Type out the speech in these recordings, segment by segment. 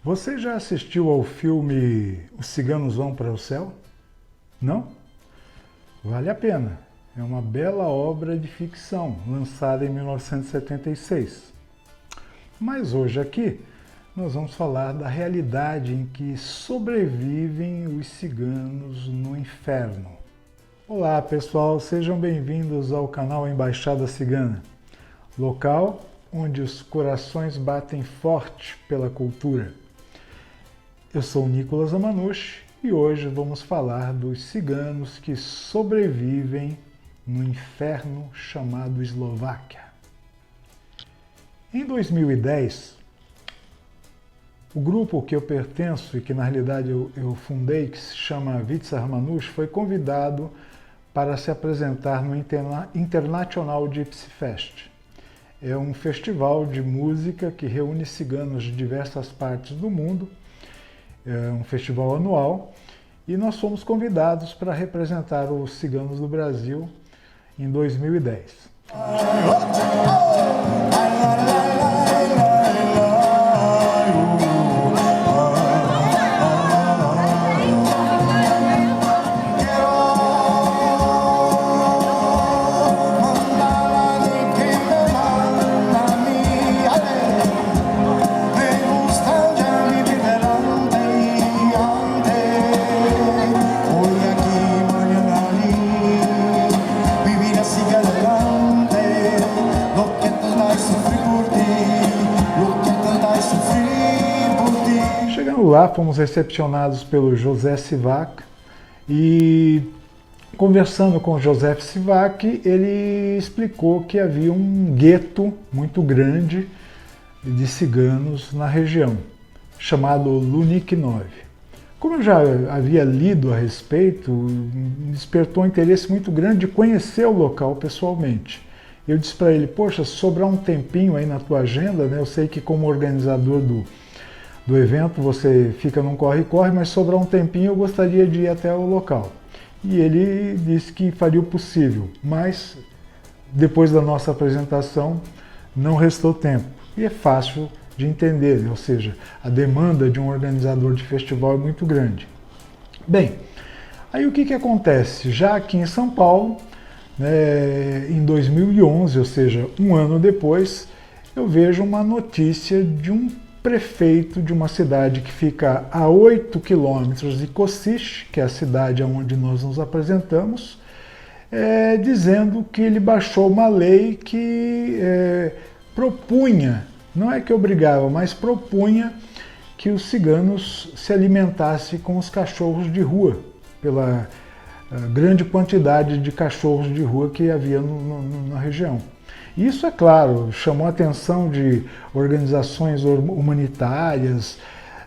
Você já assistiu ao filme Os Ciganos Vão para o Céu? Não? Vale a pena. É uma bela obra de ficção, lançada em 1976. Mas hoje aqui nós vamos falar da realidade em que sobrevivem os ciganos no inferno. Olá pessoal, sejam bem-vindos ao canal Embaixada Cigana, local onde os corações batem forte pela cultura. Eu sou Nicolas Amanushi e hoje vamos falar dos ciganos que sobrevivem no inferno chamado Eslováquia. Em 2010, o grupo que eu pertenço e que na realidade eu fundei, que se chama Vitsar Manush, foi convidado para se apresentar no International Gypsy Fest. É um festival de música que reúne ciganos de diversas partes do mundo. É um festival anual e nós fomos convidados para representar os ciganos do Brasil em 2010. Chegando lá, fomos recepcionados pelo José Sivac e, conversando com o José Sivac, ele explicou que havia um gueto muito grande de ciganos na região, chamado Lunik 9. Como eu já havia lido a respeito, me despertou um interesse muito grande de conhecer o local pessoalmente. Eu disse para ele, poxa, se sobrar um tempinho aí na tua agenda, né? Eu sei que como organizador do evento você fica num corre-corre, mas sobrar um tempinho eu gostaria de ir até o local. E ele disse que faria o possível, mas depois da nossa apresentação não restou tempo. E é fácil de entender, ou seja, a demanda de um organizador de festival é muito grande. Bem, aí o que acontece? Já aqui em São Paulo, né, em 2011, ou seja, um ano depois, eu vejo uma notícia de um prefeito de uma cidade que fica a 8 quilômetros de Košice, que é a cidade onde nós nos apresentamos, dizendo que ele baixou uma lei que propunha, não é que obrigava, mas propunha que os ciganos se alimentassem com os cachorros de rua, pela grande quantidade de cachorros de rua que havia na região. Isso, é claro, chamou a atenção de organizações humanitárias,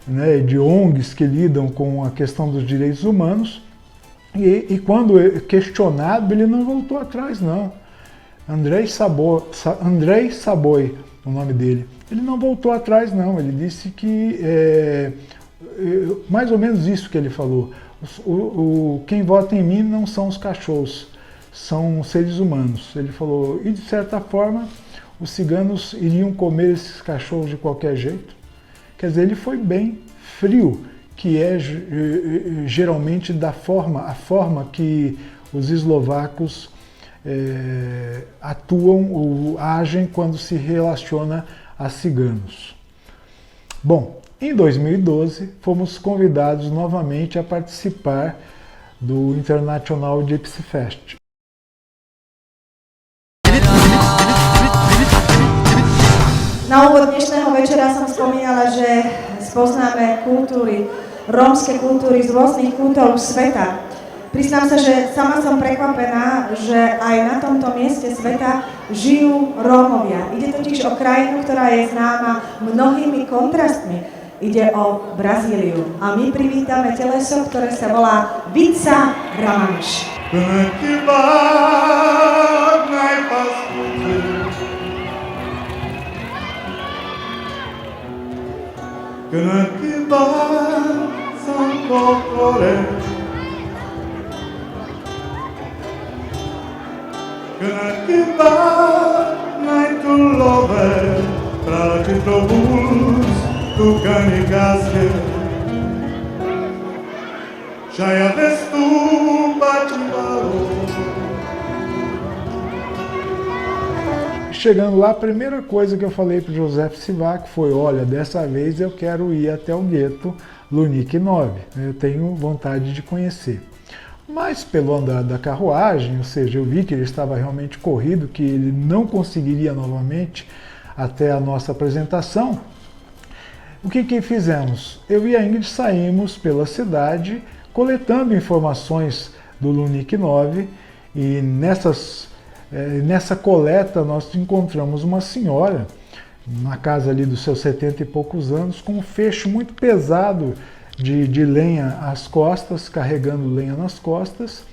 né, de ONGs que lidam com a questão dos direitos humanos, e quando questionado, ele não voltou atrás, não. Andrei Saboi, o nome dele. Ele não voltou atrás, não. Ele disse que, mais ou menos isso que ele falou, quem vota em mim não são os cachorros, são seres humanos. Ele falou, e de certa forma, os ciganos iriam comer esses cachorros de qualquer jeito. Quer dizer, ele foi bem frio, que é geralmente a forma que os eslovacos atuam ou agem quando se relaciona a ciganos. Bom, em 2012, fomos convidados novamente a participar do International Gypsy Fest. Na úvod dnešného večera som spomínala, že spoznáme kultúry, rómske kultúry z rôznych kútov sveta. Priznám sa, že sama som prekvapená, že aj na tomto mieste sveta žijú Rómovia. Ide totiž o krajinu, ktorá je známa mnohými kontrastmi. Ide o Brazíliu. A my privítame teleso, ktoré sa volá Vitsar Manush. Chyba najtulowe, prawie to wóz, tu kamikaze Jaya destu batimbalo. Chegando lá, a primeira coisa que eu falei para o Joseph Sivak foi: olha, dessa vez eu quero ir até o gueto Lunik 9, eu tenho vontade de conhecer. Mas pelo andar da carruagem, ou seja, eu vi que ele estava realmente corrido, que ele não conseguiria novamente até a nossa apresentação. O que fizemos? Eu e a Ingrid saímos pela cidade coletando informações do Lunik 9 e nessa coleta nós encontramos uma senhora, na casa ali dos seus 70 e poucos anos, com um feixe muito pesado de lenha às costas, carregando lenha nas costas.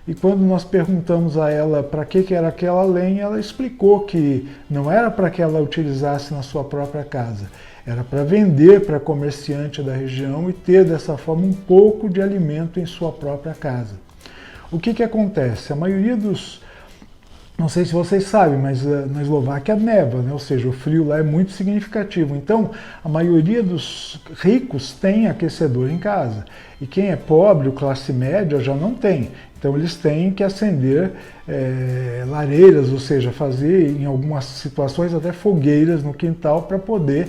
E quando nós perguntamos a ela para que era aquela lenha, ela explicou que não era para que ela utilizasse na sua própria casa, era para vender para comerciante da região e ter dessa forma um pouco de alimento em sua própria casa. O que acontece? A maioria dos... Não sei se vocês sabem, mas na Eslováquia neva, né? Ou seja, o frio lá é muito significativo. Então, a maioria dos ricos tem aquecedor em casa. E quem é pobre, o classe média, já não tem. Então, eles têm que acender lareiras, ou seja, fazer, em algumas situações, até fogueiras no quintal para poder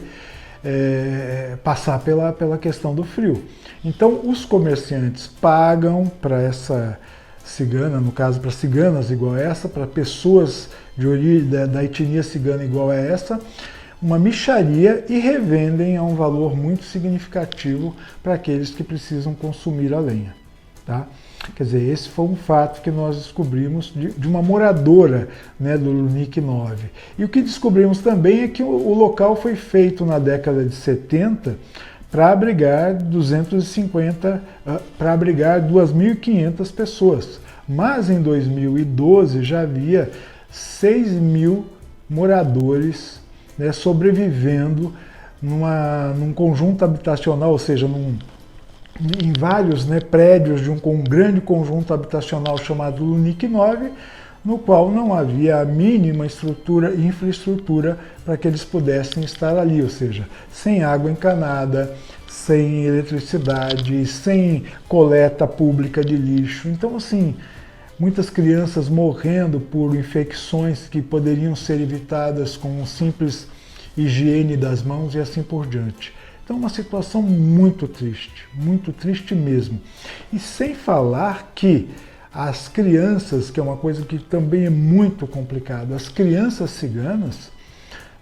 passar pela questão do frio. Então, os comerciantes pagam para essa cigana, no caso para ciganas igual a essa, para pessoas de origem da etnia cigana igual a essa, uma mixaria e revendem a um valor muito significativo para aqueles que precisam consumir a lenha. Tá? Quer dizer, esse foi um fato que nós descobrimos de uma moradora, né, do Lunik 9. E o que descobrimos também é que o local foi feito na década de 70 para abrigar 2.500 pessoas. Mas em 2012 já havia 6.000 moradores, né, sobrevivendo num conjunto habitacional, ou seja, em vários, né, prédios de um grande conjunto habitacional chamado Lunik 9, no qual não havia a mínima infraestrutura para que eles pudessem estar ali, ou seja, sem água encanada, sem eletricidade, sem coleta pública de lixo. Então, assim, muitas crianças morrendo por infecções que poderiam ser evitadas com um simples higiene das mãos e assim por diante. Então, uma situação muito triste mesmo. E sem falar que as crianças, que é uma coisa que também é muito complicada, as crianças ciganas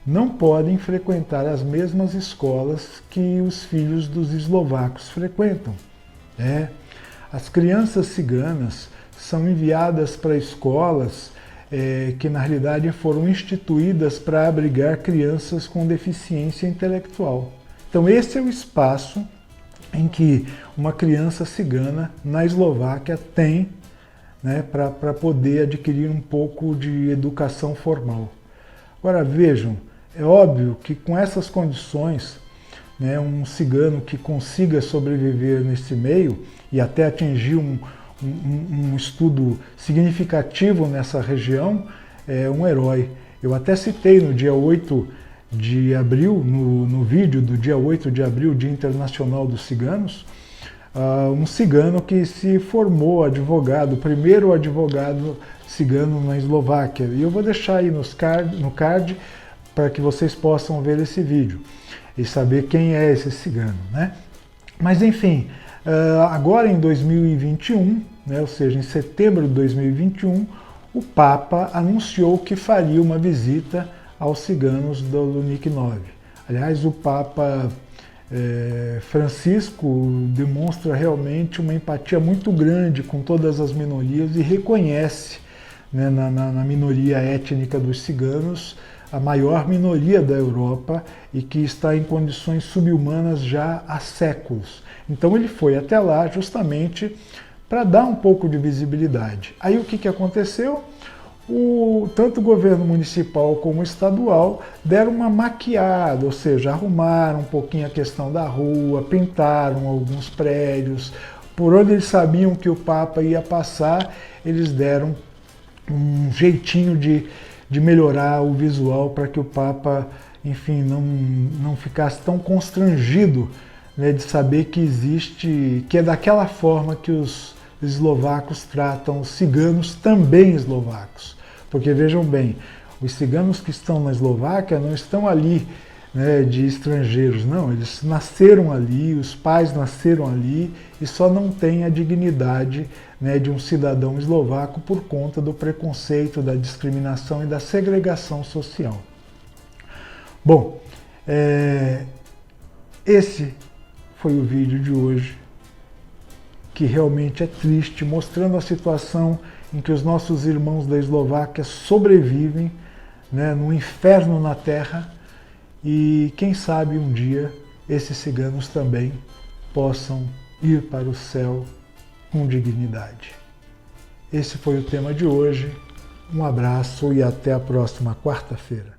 não podem frequentar as mesmas escolas que os filhos dos eslovacos frequentam. As crianças ciganas são enviadas para escolas que na realidade foram instituídas para abrigar crianças com deficiência intelectual. Então esse é o espaço em que uma criança cigana na Eslováquia tem, né, para poder adquirir um pouco de educação formal. Agora vejam, é óbvio que com essas condições, né, um cigano que consiga sobreviver nesse meio e até atingir um estudo significativo nessa região, é um herói. Eu até citei no dia 8 de abril, no vídeo do dia 8 de abril, Dia Internacional dos Ciganos, um cigano que se formou advogado, o primeiro advogado cigano na Eslováquia. E eu vou deixar aí no card para que vocês possam ver esse vídeo e saber quem é esse cigano, né? Mas enfim, agora em 2021, né, ou seja, em setembro de 2021, o Papa anunciou que faria uma visita aos ciganos do Lunik 9. Aliás, o Papa Francisco demonstra realmente uma empatia muito grande com todas as minorias e reconhece, né, na minoria étnica dos ciganos a maior minoria da Europa e que está em condições subhumanas já há séculos. Então ele foi até lá justamente para dar um pouco de visibilidade. Aí o que aconteceu? Tanto o governo municipal como o estadual deram uma maquiada, ou seja, arrumaram um pouquinho a questão da rua, pintaram alguns prédios. Por onde eles sabiam que o Papa ia passar, eles deram um jeitinho de melhorar o visual para que o Papa enfim, não ficasse tão constrangido, né, de saber que é daquela forma que os eslovacos tratam os ciganos também eslovacos. Porque vejam bem, os ciganos que estão na Eslováquia não estão ali, né, de estrangeiros, não, eles nasceram ali, os pais nasceram ali e só não têm a dignidade, né, de um cidadão eslovaco por conta do preconceito, da discriminação e da segregação social. Bom, esse foi o vídeo de hoje, que realmente é triste, mostrando a situação em que os nossos irmãos da Eslováquia sobrevivem, né, no inferno na terra, e quem sabe um dia esses ciganos também possam ir para o céu com dignidade. Esse foi o tema de hoje. Um abraço e até a próxima quarta-feira.